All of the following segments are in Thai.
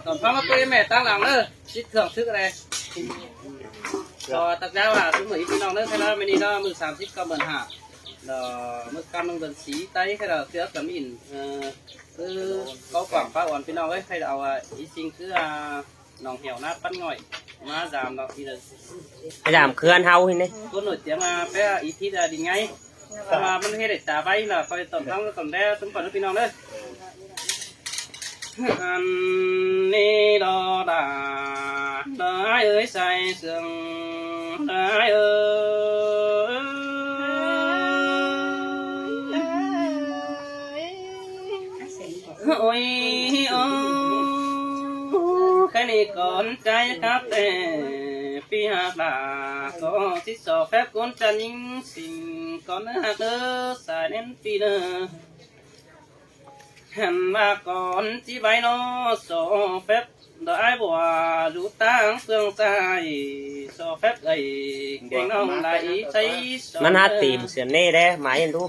ตอนฟังมาตัวแม่ตั้งหลังเด้อชิดเครื่องทึกอะไรก็ตักยาว่าทุกมื้อพี่น้องเด้อแค่นั้นมื้อนี้เนาะมื้อ30ก็เบิ่น5มื้อกำลังเบิ่นสีไตแค่เสือกำอินคือเขากว่างป้าอ่อนพี่น้องเอ้ยให้เอาอีสิ่งคือน้องเหี่ยวนะปั้นง่อยมาจามเราทีเดียว ไปดามเคลื่อนเฮาเห็นไหม คนหนุ่มเสียมาแปะอีทีจะดีไงแต่ว่ามันให้เด็กจ่าไปล่ะคอยต้มทั้งต้มแด้ต้มก่อนพี่น้องเลยอันนี้ดอดาได้เอ้ยใส่เสื่องได้เอ้ยโอ้ยโอ้แค่นี้ก่อนใจครับแต่ปีหาบาก็ที่สอบแฟบคนจะยิงสิ่งก่อนหน้าเด้อสายเน้นปีเด้อหันมาก่อนที่ใบนอสอแฟบได้บัวดูตั้งเฟืองใจสอแฟบไอ้เก่งน้องไหลใช้มันหาตีมเสียเน่ได้หมายเห็นดู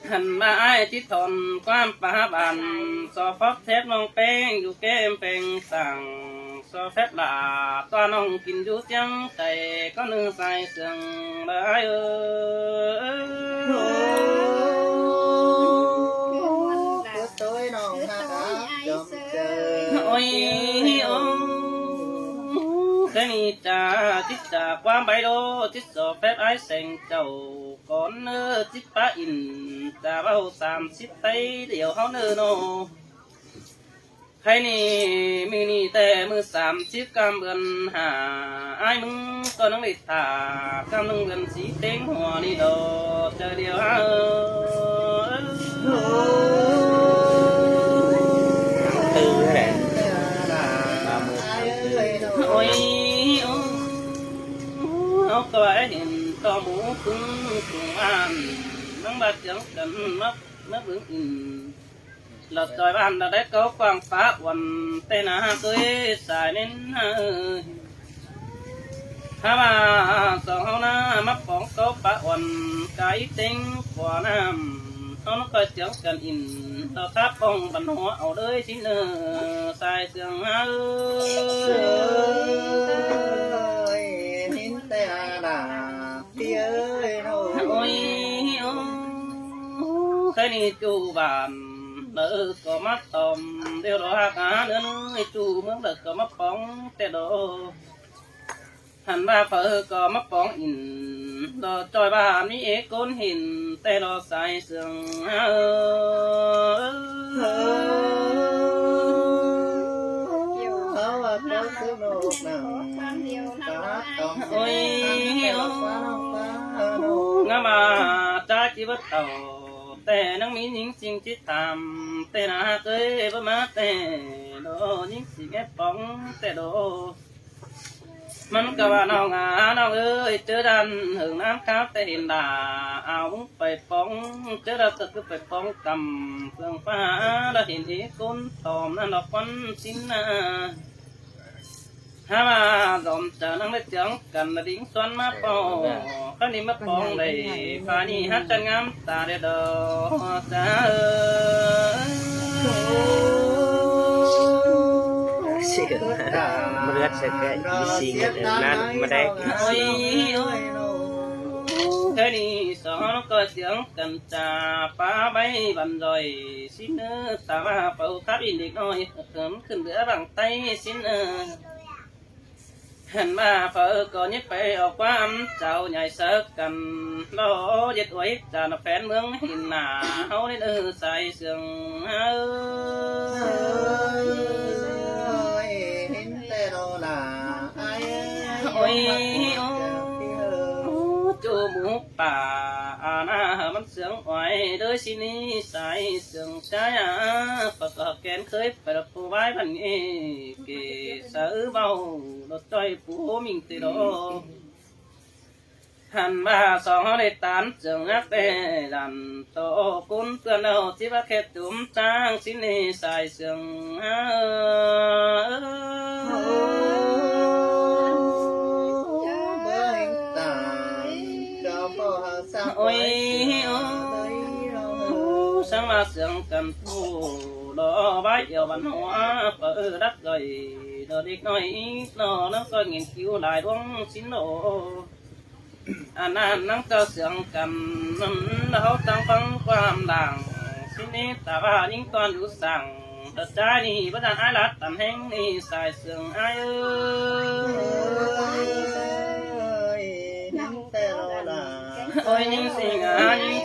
หันมาไอ้ที่ทนความปาบันสอฟับเทปน้องแป้งอยู่แก้มแป้งสั่งสอแฟบลาตัวน้องกินอยู่เจียงใส่ก็นึกใส่เสียงได้tối non ha đã chậm chờ โอ้ยโอ้แค่นี้จ้าจิตจากความใบโดจิตสอแฟบไอ้เสียงเจ้าก่อนเนื้อจิตป้าอินจะเบา30 ไปเดี๋ยวเขาเนื้อโนใครนี่มีนี่แต่มือ30กำเบือนหาไอ้มึงก็น้องลิตากำลังเบือนสีเต็งหัวนี่ดอเจอเดียวตื้อแหละ โอ้ยเอาก็ไอ้เห็นก็หมูพึ่งอันน้องบาดเจ็บกันนับบึ้งเราจอยบ้านเราได้เก้ากวางฟ้าวันเต้นเคยสายเน้นถ้ามาสองเขาหน้ามักของเก้าปะวันไก่เต็งกว่าน้ำเขาก็เจียงกันอินต่อทับปองบันหัวเอาเลยสิเนอสายเสียงnín tay là phía ơi đâu โอ้ยแค่นี้จูบานเลิกก็มาตอมเดี๋ยวรอหากาเนื้อจูเมื่อเลิกก็มาป้องแต่โดหันมาเปิดก็มาป้องอินดอจอยบ้านมีเอกก้นหินแต่รอสายเสียงเขาว่าเขาสนุกหนังฟ้าตองโอ้ยฟ้าโน้ง งามาจ้าจีบเต่าแต่นังมีหญิงจริงที่ทำแต่นาเคยบ่มาแต่โดหญิงสิแก่ป้องแต่โดมันก็ว่าน้องน้องเอ้ยเจอดันหึงน้ำข้าวแต่เห็นด่าเอาไปป้องเจอเราก็คือไปป้องกำเฟืองฟ้าเราเห็นที่ก้นตอมนั่นดอกฟันสิ้นนาถ้ามาดอมจะนั่งได้เจียงกันมาดิ้งส่วนมาปอข้านี้มาปองเลยฟ้านี้ฮัทจะงามตาเดอจ้าเสียงมันเลือดเสียแก่อีสิงนั้นมาได้ โอ้ยแค่นี้สองก็เสียงกันจ่าป้าใบบันดอยสินเนอตาว่าเป่าทับอินเด็กน้อยเขิมขึ้นเหลือบางไตสินเนอหันมาเปิดก่อนยึดไปออกความเจ้าใหญ่เสิร์กันล้อยึดไว้จานแฟนเมืองหินหนาเฮาได้ใส่เสื่องnín tay đâu là ai โอ้ยจูหมูป่าหน้ามันเสื่องไหวโดยสินี้ใส่เสื่องใจประกอบแกนเคยไปรับผู้ไว้พันเอเกสาเบารถจ้อยผู้มิงติโดหันมาสองเขาได้ตานเสื่องนักเตดันโตกุนเตือนเอาที่ว่าแค่จุ่มจ้างสินี้ใส่เสื่องโอ้ยสังมาเสียงกันผู้รอ bái điều văn hóa ở đất rồi đồ đi nói nó có nghiên cứu lại đúng xin lộ anh nắng cho sương cầm nó tăng phongความดังxin đi ta ba những con lũ sàng thật trái đi bất đàn ai lát tầm hẹn đi xài sương ai ôi những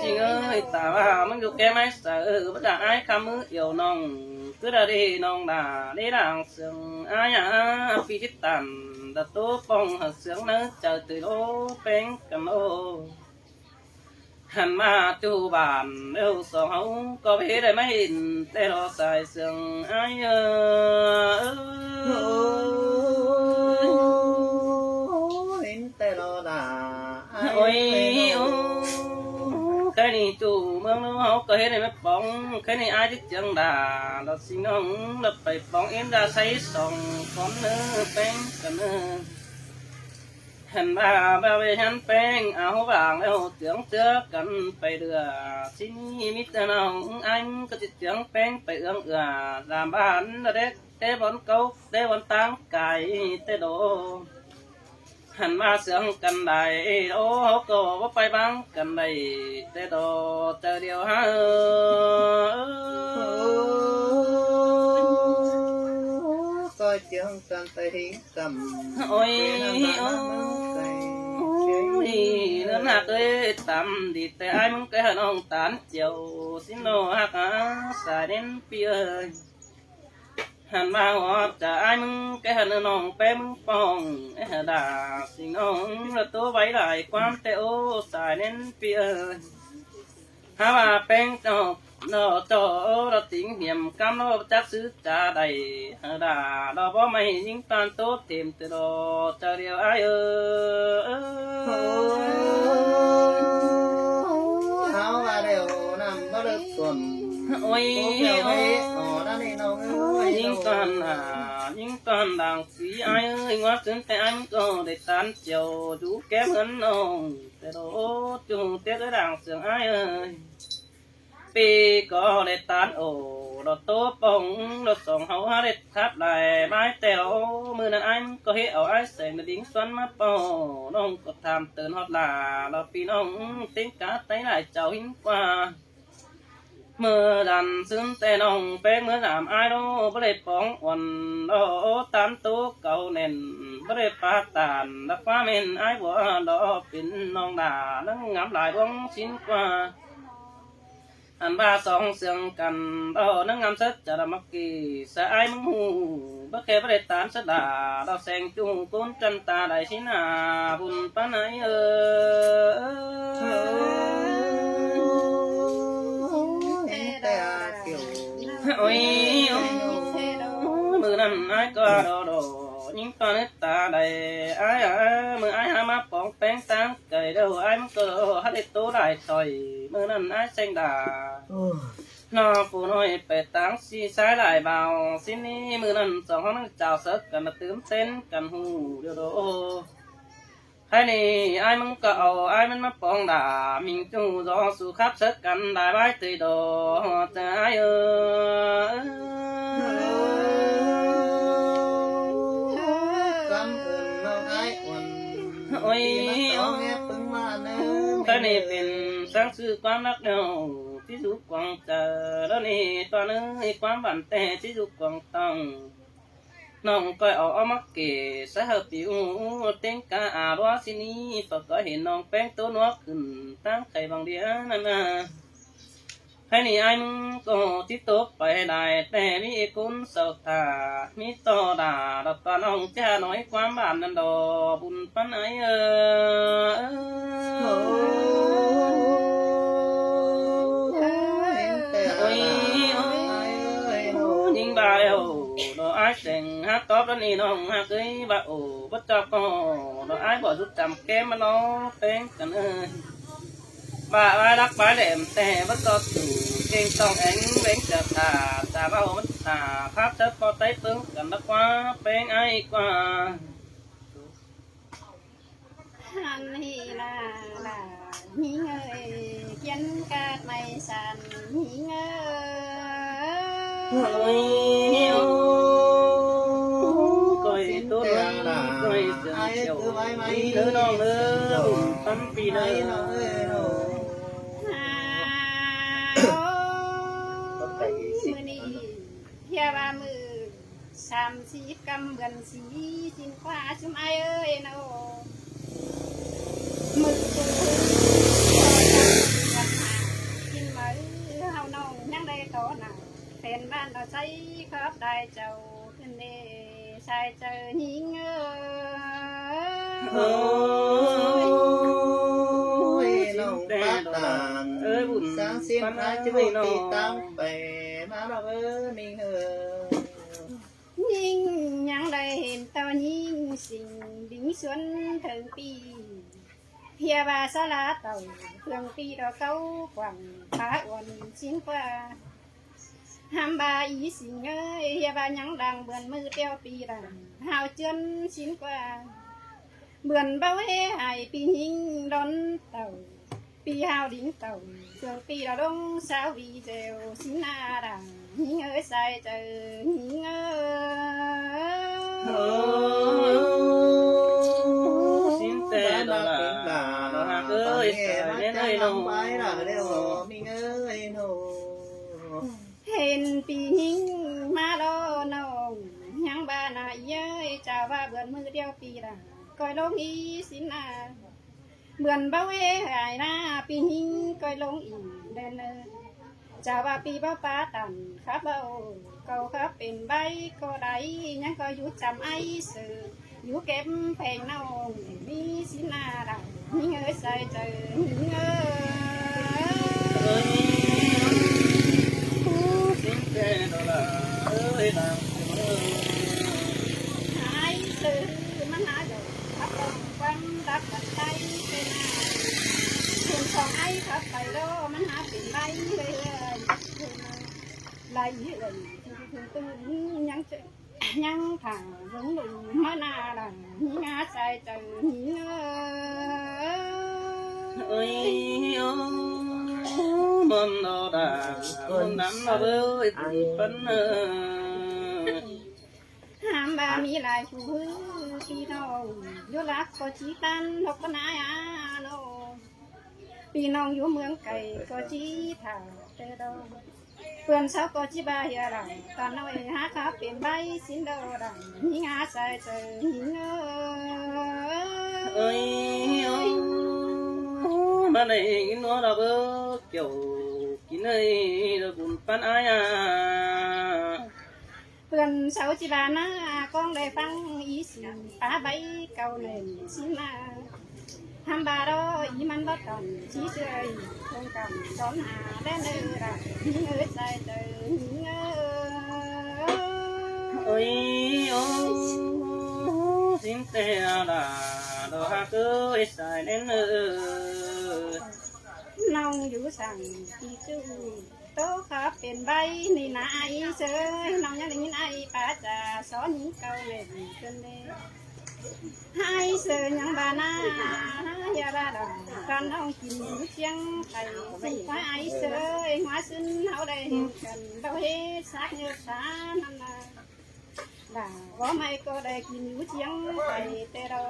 gì ơi ta ba mình được cái máy sợ bất đàn ai khám mứ yêu nong cứ ra đi nong đà đi đàng sương ai phi chết tàn đã tố phong hạt sương nỡ chờ từ đô bên cầm ô hành ma tu bàn đâu sòng hấu có biết đây mấy hình tê lo xài sương ai ôi cái này chủ mương nó hấu có hết này mấy bóng cái này ai thích chẳng đà nó xin ông lập phải bóng em ra say sòng con nữa bên cầm hành ba về hành beng áo vàng áo tướng chưa cần phải đưa xin mít nào anh có tiếng beng phải ương làm bán là đấy té bón câu té bón tang cài té đồ hành ba sướng cần đầy ô hố cổ bốc bay băng cần đầy té đồ chờ điều ha coi chương cần tay cầm ôi lớn hạt ơi tầm đi tay ai muốn cái hận ông tán chiều xin lô hạt xài đến phía hàn ba họ trả ai muốn cái hận ông bé muốn phong đà xin ông là tố váy lại quan tê ô xài đến phía hà bà beng nó cho nó tiếng hiểm cam nó chắc xứ trả đầy đà đó bó mày những toàn tốt tìm từ đó chờ điều ai áo và đều nằm có được tuần ôi những toàn đảng sĩ ai ơi ngoan xứng tay anh có để tán chiều chú kém hơn ông để đó chung tiếc cái đảng sướng ai ơi pi có để tán ổ đó tốt bông đó sòng hậu hát để tháp lại bãi tèo mưaนั้นanh có hiểu ai sẽ mà đính xoắn mắt bò nông có tham tờn hót là đó pi nông tính cá tay lại chào hin qua mưa đàn xứng tè nông bé mưa làm ai đâu bất để bóng quần đó tán tố cầu nền bất để phá tàn đã qua men ai của đó pin nông đà nó ngắm lại bóng xin qua anh ba song sương cần đó nó ngắm sất chả là mắc kỳ sẽ ai muốn hù bất kể bất để tán sất đà đó sen chung côn chân ta đại xin bùn pan ấy ôi mưa năm ai có đồ những con hết ta đầy ai mưa ai ham áp bóng bén sáng cày đâu ai muốn cơ hát đi tố đại sỏi mưa năm ai xanh đà nó phụ nói phải táng xi sai lại vào xin đi mưa năm sòng nó chào sớt cần mà tướng tên cần hù điều đó hay này ai muốn cậu ai muốn mắc bóng đà mình chung do sự khắp sớt cần đại bái từ đồ ai ôi cái nàyเป็นsáng sư quán đắc đầu tí dụ quảng chờ đó này toàn ơi quán bản tè tí dụ quảng tòng nông coi ở mắc kề sẽ hợp tiểu tiếng ca đó xin đi và có hiện nông bén tố nóขึ้นtăng khai bằng đĩa nè hay này anh có tiếp tục phải đạiแต่มีคุณสกถามีต่อด่าดอกตาน้องจะน้อยความบ้านนั่นดอบุญปันไอยิงบาเร็วดอกไอ้เสียงฮักตอบแล้วนี่น้องฮักเอ้ยบ่โอ้บ่จับก็ดอกไอ้บ่รุดจำแก้มมันน้องเป็นกันbà ai đắc bái đệm tè bất có chủ trên sông ánh bến chợt thả ta bao mất thả pháp chất có tay tướng cần đắc quá bên ai qua anh hi là nhí ngơi chân cát mây sàn nhí ngơi ôi coi tốt lắm coi sườn chiều nữ non nữ tắm pi nữมือนี้เฮียว่ามือ30 กำกันสีสินฟ้าชุมไอเอ้ยโนมือกูกันหากินมือเฮาน้องยังได้ต่อหน้าเป็นบ้านเราใช้ครับได้เจ้าขึ้นเดชายเจอหิงเอ้ย ôi nông bát đàn sáng xin hai chữ tì tăng bè má đâu ơi mình ơi ยิ่งยังได้เห็นตอนยิ่งสิ่งดิ่งสวนถึงปีเพียบาสลาเต่าเครื่องปีดอกเก้ากว่างผาอ่อนชิ้นกว่าห้ามบาอีสิ่งเอ้ยเฮียบายังดังเบือนมือเตี้ยวปีดังหาวเจือนชิ้นกว่าเบือนเบ้าเฮหายปีหิงร้อนเต่าปีหาวดิ่งเต่าเครื่องปีดอกดงสาววีเจวสินาดังหิงเอ้ยใส่เจอหิงเอ้ย xin tè đó là nó hạt ơi nên ơi nông bái là đều mình ơi nô เห็นปีหิงมาดอนองยังบ้านนาเย้ยเจ้าว่าเบือนมือเดียวปีละก้อยลงอีสินาเบือนเบ้าเอหายหน้าปีหิงก้อยลงอีเดินเนอเจ้าว่าปีเบ้าป้าตันครับเบ้าเก่าครับเป็นใบก็ได้ยังก็อยู่จำไอ้สื่ออยู่เก็บเพลงน้องมีสินาดังหิงเอ้ยใส่เจอหิงเอ้ย xin tè đó là ơi nàng ơi หายสื่อมันหาดอกครับลงความรักกันใจเป็นหาคุณของไอ้ครับไปโลมันหาเป็นไรเลยไรเลยถึงตื่นยังเจยังทางหลงหลงมาหน้าดังหิงาใส่เจอหิงเอ้ย ơi mầm đó đã mầm nắm nó ơi phấn ห้ามบามีหลายผู้พี่น้องอยู่รักก็ชี้กันหกปนายอาโนพี่น้องอยู่เมืองไก่ก็ชี้ถ่าเตดอเพื่อนสาวก็ชี้บาเฮียดังตอนน้อยหาครับเป็นใบสินโดดังหิงหาใส่เจอหิงơi ơi mà này nó là bơ kiểu cái này là buồn pan ai à เพื่อนสาวจีบานะก้องได้ฟังอีสิป้าใบเก่าเลยสิมาทำบาดอีมันบ่ตันชี้เชยคงกันสอนหาได้เนื้อหิงเอ้ยใส่เจอหิงơi ơi xin tè là đồ hạt ơi xài đến ơi น้องอยู่สั่งที่จูโตครับเป็นใบนี่นาไอเชยน้องยังได้ยินไอป้าจะสอนหิงเก่าเลยจนเลยให้เสือยังบานาอย่าบาดกันน้องกินอยู่เชียงไทยสิว่าไอเสือหัวซึ้นเขาได้เห็นกันเราเฮ็ดสักเยอะสานั่นน่ะว่าว่าไม่ก็ได้กินอยู่เชียงไทยแต่เรา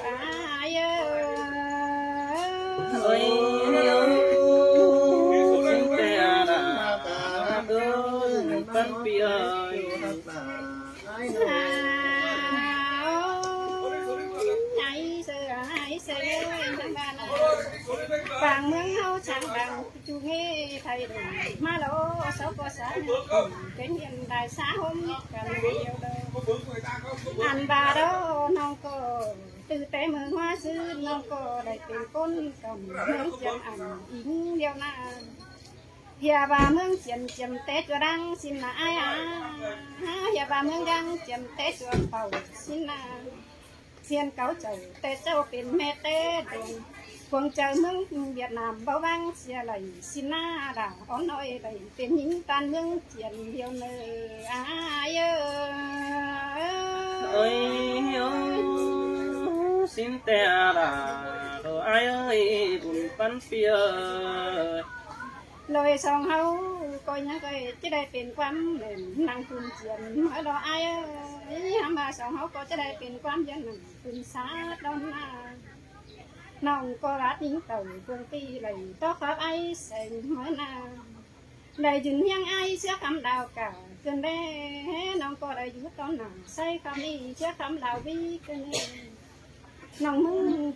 อายเอ้ ơi ơi xin tè là đồ hạt ơi pan pi ơi ไอเสือยังบานาฝั่งเมืองเฮาช่างดังจูเฮ่ไทยดงมาโลสาวก็สาเป็นยังได้สาหมกันเดียวเด้ออันบาโดน้องก็ตื่นแต่เมืองว่าซื้อน้องก็ได้เป็นคนกำเมืองเจียงอันอิงเดียวนาเฮียบาเมืองเจียมเจียมเตจัวดังสินนาไอ้อาเฮียบาเมืองดังเจียมเตจัวเป่าสินนาเสียนเก่าเจ้าแต่เจ้าเป็นแม่เต้ดงพวงเจ้าเมืองเวียดนามเบาบางเสียไหลสินาด่าอ่อนน้อยไหลเป็นหญิงตานเมืองเจียนเดียวเนออาเยอ ơi ơi xin tè là đồ ai ơi buồn pan pi ơi ลอยสองเฮา coi nhá coi chứ đây tiền quan để năng phun chuyện ở đó ai ấy mà sống hậu có chứ đây tiền quan dân năng phun xá đó na nòng có rát những tàu công ty này to pháp ai xem hỏi na đại dừng nhang ai sẽ cầm đào cả cơn đê nòng có đại dừng con nào say cầm đi sẽ cầm đào vi cơn đê nòng mưng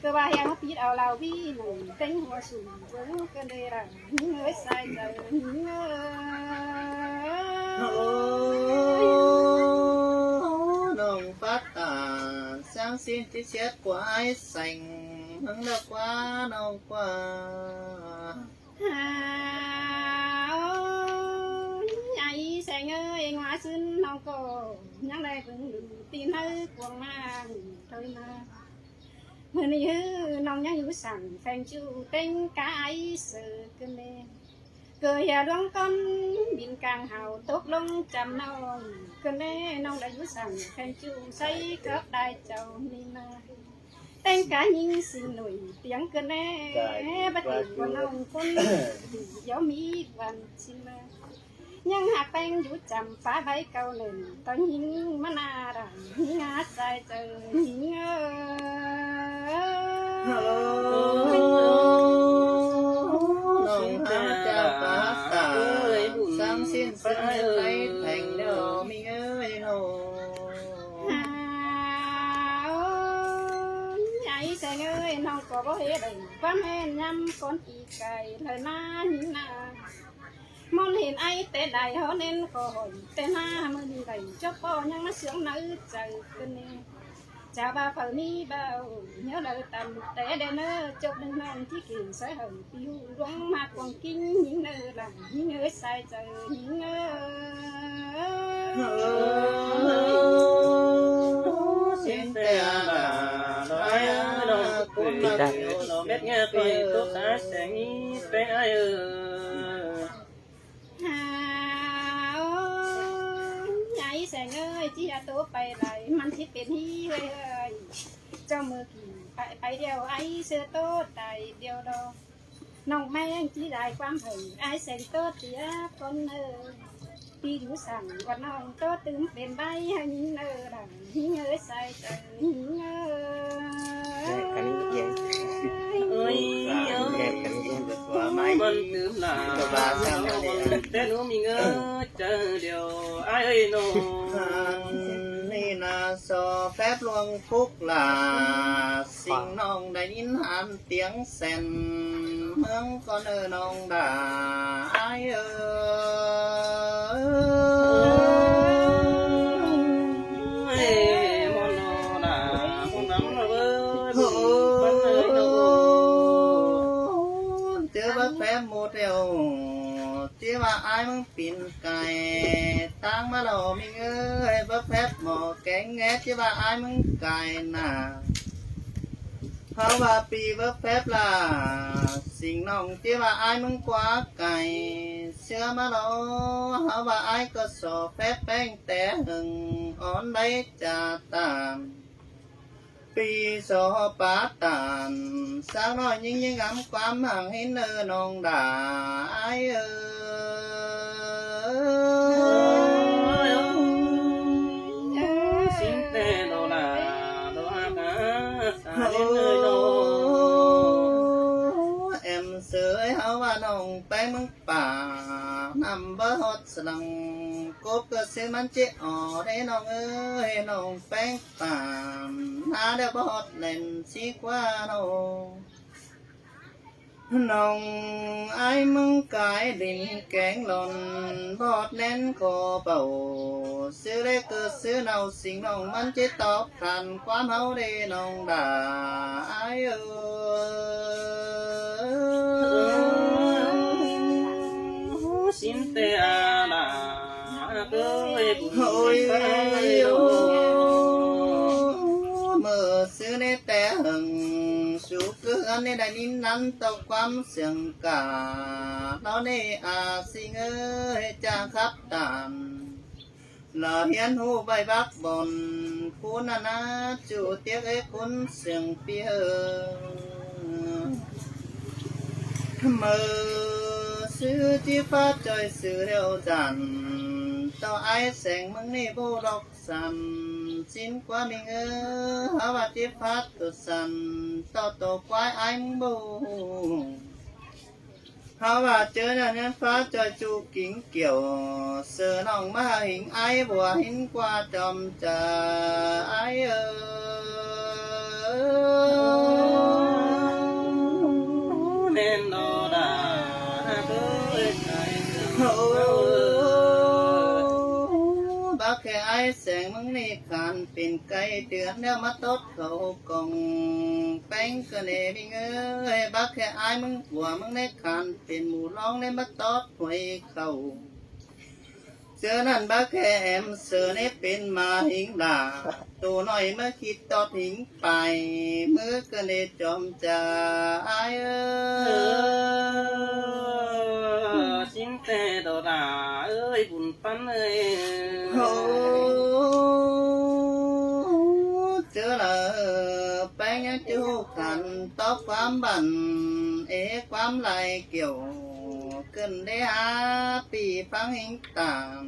cơ ba heo biết ao lao vi nòng cánh hoa sùn với cơn đê là những người say giờ những nông phát tà sáng xin tí chết của ai sành hứng được quá nông quá nhảy sang ơi ngoại xin nông cô nhắc đây vẫn được tin hơi quăng mang thôi mà mình như nông nhắc như sẵn phèn chu tên cái sự cơn đê cười à đoán con biển càng hào tốt lông chầm nâu cơn đê nông đã dưới sẵn khen chu xây cấp đại châu nina tên cá nhìn xin nổi tiếng cơn đê bắt đầu của nông con gió mỹ vàng xin mơ nhưng hạt tên vũ chầm phá bấy câu nền tôi nhìn mà na rằng nhìn ngã sai trời nhìn nông ta cha phá tà sáng xin phải lấy thành đồ mi ơi hồ nhảy sang ơi nông có bố hế đầy quan hên nhắm con chị cày lời na nhìn na mong hiện ai tế đại họ nên có hồi tế na mà đi đầy cho po nhưng nó sướng nữ trời cơn nè chào ba phở mi bao nhớ đời tầm tế để nó chụp đừng non chỉ kiện sẽ hận tiêu đoán mặt quần kinh những nơi làm những nơi sai trời những xin tè là nói cũng là nó biết nghe tôi tốt giá sẽ nghĩ bé ai nhảy sang ơi chỉ là tố bay lạiมันที่เป็นฮีเฮ้ยเจ้ามือกี่ไปเดียวไอ้เสื้อโต๊ะใจเดียวดอกน้องแม่งchỉได้ความหึงไอ้เสียงโต๊ะเสียคนพี่อยู่สั่งว่าน้องโต๊ะตึงเป็นใบให้ยิงดังยิงใส่ใจยิงơi và mai con tướm là tên nó mình chờ điều ai ơi nóนี่นะโซแฟบลวงพุกลาสิ่งน้องได้ยินหันเตียงแสนเมืองก็เนอน้องด่าไอ้món nó là món nắm nó vớiเจอว่าแฟบหมดเดียวเจ้าว่าไอ้มึงปิ่นไก่ตั้งมาหล่อมีเอ้ยว่าแฟบหมอแกงแงเจ้าว่าไอ้มึงไก่น่ะเขาว่าปีว่าแฟบล่ะสิ่งน้องเจ้าว่าไอ้มึงกว่าไก่เชื่อมาหล่อเขาว่าไอ้ก็สอแฟบแป้งแต่หึงอ่อนได้จ่าตามปีสอปาตานสาวน้อยยิ่งงำความห่างให้เนอน้องด่าไอ้xin tê đồ là đồ cá xả đến nơi đồ em sưởi haoว่าน้องแป้งมึงป่านำเบอร์ฮอตสลังกบก็ซื้อมันเจ๊อ๋อได้น้องเอ้ยน้องแป้งป่านหาเดี๋ยวบอดเล่นสีกว่าน้องน้องไอ้มึงกายดินแกงหล่นบอดเล่นคอเป่าซื้อเล็กก็ซื้อเนาสิ่งน้องมันจะตอบทันความเฮาได้น้องด่าไอ้xin tê là ơi ôi mơ xưa nê té hừng sú cứ ăn nê đại nín nắn tàu quắm xiềng cả nó nê à xin ơi cha khắp tàn là hiến hu bay bác bồn phú na na chủ tiếc ấy cuốn xiềng phía mơ sư chi phát trời sư đều dàn tao ai sành mừng ni vô độc sàn xin qua mình hả và chi phát tự sàn tao tổ quái anh bù hả và chơi là nhân phát trời chu kính kiểu sờ nòng ma hình ai bùa hình qua trầm trà ai nên đồ đà tới bác khẽ ai sành mừng ni khàn pin cây tuyến nếu mắt tốt khẩu cùng bánh cơ nề mình ơi bác khẽ ai mừng của mừng ni khàn pin mù long nên mắt tốt huay khẩu xưaนั้นbác khẽ em xưa nếpเป็นมาหิงด่าตัวน้อยเมื่อคิดตอดหิงไปเมื่อก็เนจอมจ่าอายxin tê đồ đà ơi buồn phấn ơi โอ้เจอเลยแป้งจูขันตอกความบันความไหลเกี่ยวขึ้นได้หาปีฟังหิงตาม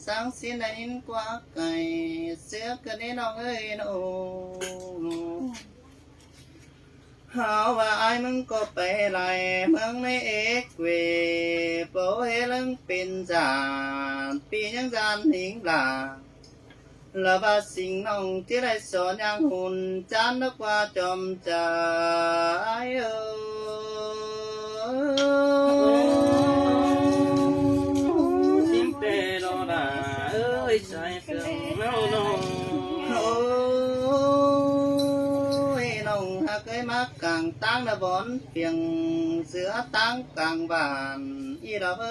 สร้างสิ้นได้หินกว่าไก่เสือกันได้น้องเอ้ยโนหาว่าไอ้มึงก็ไปไหลมึงในเอกเวโปเฮลังเป็นจานปียังจานหิงหลาละว่าสิ่งน้องที่ได้สอนยังหุ่นจานนักว่าจอมจ่าไอ้xin tê đồ đà ơi trái sương nâu nâu โอ้ยน้องหากเคยมากังตั้งนะบอนเพียงเสือตั้งกลางบ้านอีดอก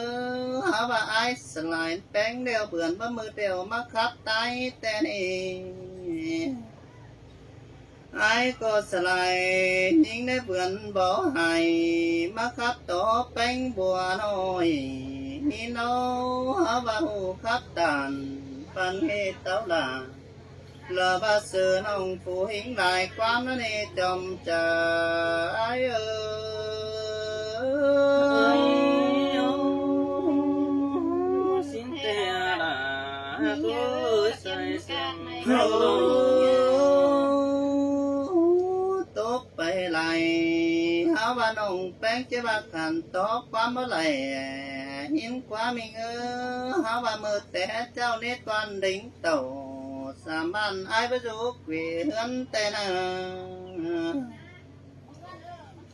หาว่าไอ้สลายแป้งเดียวเปื่อนบ่มือเดียวมาขับไตแต่นี่ไอ้ก็สลายยิ่งได้เปื่อนบ่ให้มาขับต่อแป้งบัวน้อยนี่น้องหาว่าหูขับตานปันเฮเต้าหลาlà ba sư nông phụ hiến lại quan nó nè chồng chờ ai ơi xin tê đà tôi say sương tốt bày lại háo ba nông bén chế ba khăn tốt quá mới lại hiến quá mình háo ba mơ té trao nét toàn đỉnh tàu sám ban ai bây giờ quỷ hơn tên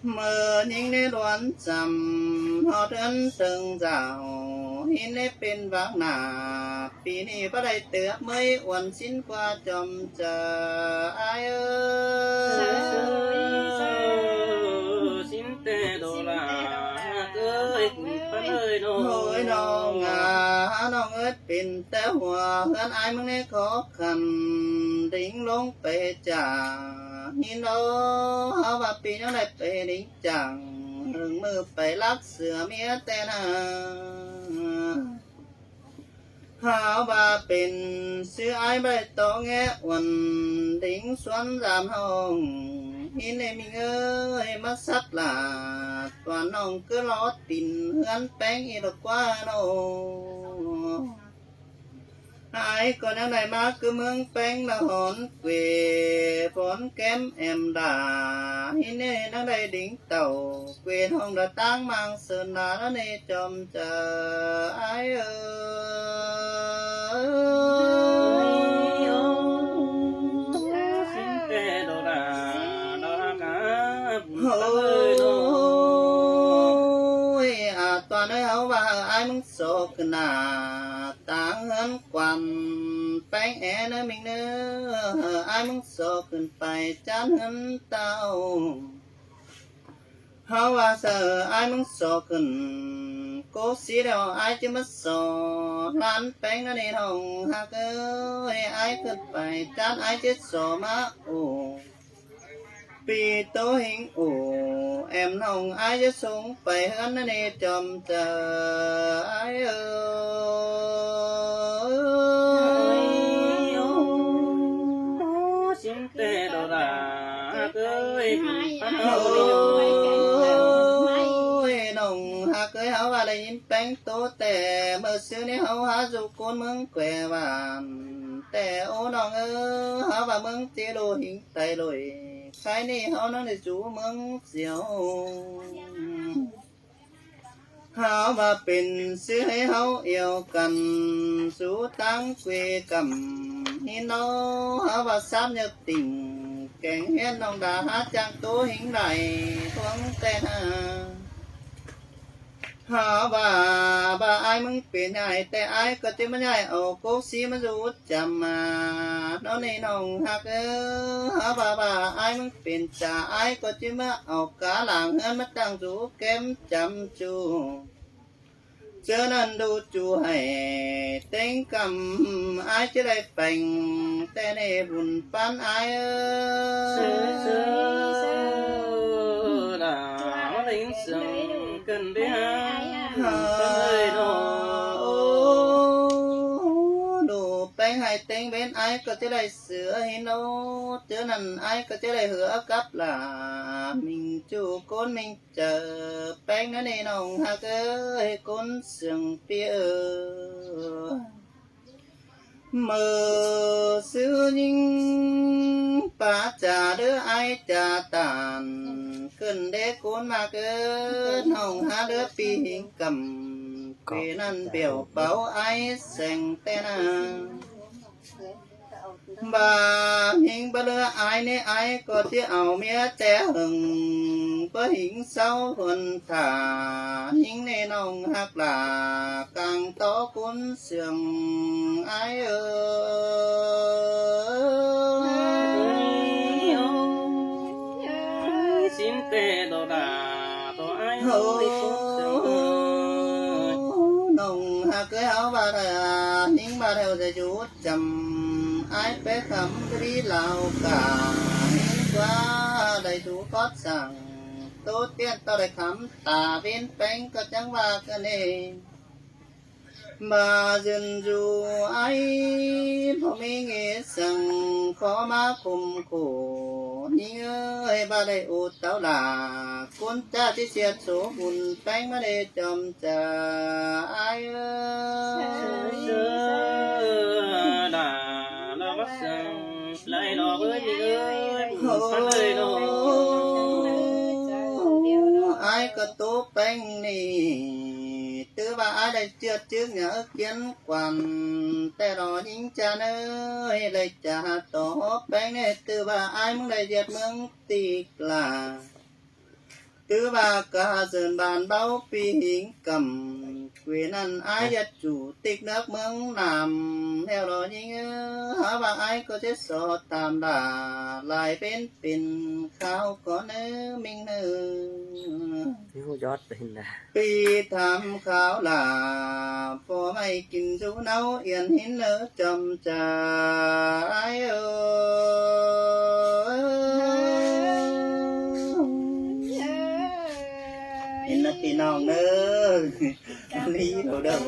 mơ những nét đoán chầm họ thân từng rào hin nét bên vắng nàปีนี้บ่ได้เตือmới วันสิ้นกว่าจอมจะอายxin tê đồ đà ơi buồn phấn ơi nô โอ้ยน้องน้องเอ้ยเป็นแต่หัวเฮือนอายมึงในขอคำดิ่งลงไปจ่าหินโอเฮาว่าปีนี้ได้ไปดิ่งจังถึงมือไปรักเสือเมียแต่นาหาว่าเป็นเสือไอ้ใบตองแงะวันดิ่งสวนรามห้องหินในมิงเอ้ยมาสักหลาตัวน้องก็ล้อตินเฮือนแป้งอีดอกกว่าโนไอ้ก็นั่งไหนมาคือเมืองแป้งละหอนเกวฝนแก้มแอมดาหินในนั่งได้ดิ่งเต่าเกวห้องระตั้งมังเสนาแล้วในจอมเจอไอ้xin tê đồ đà đó cả buồn โอ้ phấn ơi nô ยตอนนี้เขาว่าไอ้มึงโศกหนาต่างเหินความแป้งแอเนื้อมิงเนื้อไอ้มึงโศกขึ้นไปจานเหินเต้าเขาว่าเสือไอ้มึงโศกขึ้นโกสีเดียวไอ้จะมาโศกร้านแป้งนั่นเองห้องหากไอ้ขึ้นไปจานไอ้จะโศกมาโอ้ปีโตหิงโอแอมน้องไอ้จะส่งไปเฮือนนั่นเองจอมเจอไอ้xin tê đồ đà ơi buồn phấn โอ้ ơi ยน้องหากเคยเฮา hảo và đây nhìn bánh tố tè mơ xưa này hảo há dù côn mừng quẻ vàng tè ô nòng ơ hảo và mừng tía đồ hình tay lội khai này hảo nó để chú mừng diệu hảo và bình xưa hay hảo yêu cần chú tăng quê cầm hin nó hảo và sáp nhật tình kèn hết nòng đà hát trang tố hình này thoáng tên hả bà ai mừng biển nhảyแต่aiก็จะมาใหญ่เอาโกสีมารูดจำมาน้องในน้องหักหาbà ai mừng biểnจ่าaiก็จะมาเอากาหลังเฮือนมาตั้งจูเก็มจำจูเจอนั้นดูจูให้เต็งกำaiจะได้แป่งแต่ในบุญปันai là lính sừng cần biết đồ bánh hai tên bên ai có thể lại sửa hin đâu chứ nằm ai có thể lại hứa cấp là mình chủ con mình chờ bánh nó này nồng hạt ơi con sừng phía mơ xưa nhưng bà trả đứa ai trả tàn cơn đế cuốn mà cơn hồng há đứa pi hình cầm quê năn biểu báo ai sành tên bà hình bà lơ ai nế ai có thể ảo mía té hừng bơ hình sau huân thả hình nê nông hạc là càng to cuốn sườn ai xin tê đồ đà đồ ai ơi nông hạc cái áo bà thà hình bà theo sẽ chút chầm ai bé khẩm đi lao cả qua đầy chú cót rằng tốt tiên tao đầy khẩm tà bên bánh có chẳng va cái này mà dần dù ai phong mi nghe rằng khó má cùng khổ nhưng ơi ba đây ô tao là con cha chỉ xét số buồn bánh mà để chồng cha ai bắt sừng lại lo với đi ơi phân ơi lo ai có tốt bánh này từ ba ai đây chưa trước nhớ kiến quanแต่รอยิงcha ơi lại cha tổ bánh này từ ba ai muốn đây diệt mương tịch là từ ba cả dần bàn bao pi hình cầm quyền ăn ai giật chủ tịch nước mương làm theo đó nhưng hả bà ai có chết so tạm đà lại bên pin khao có nữ minh nữ Nếu giót hình là pi tham khao là phò mày kinh du nấu yên hin nỡ chầm trà ai in là pin nòng nơ lý đồ đâu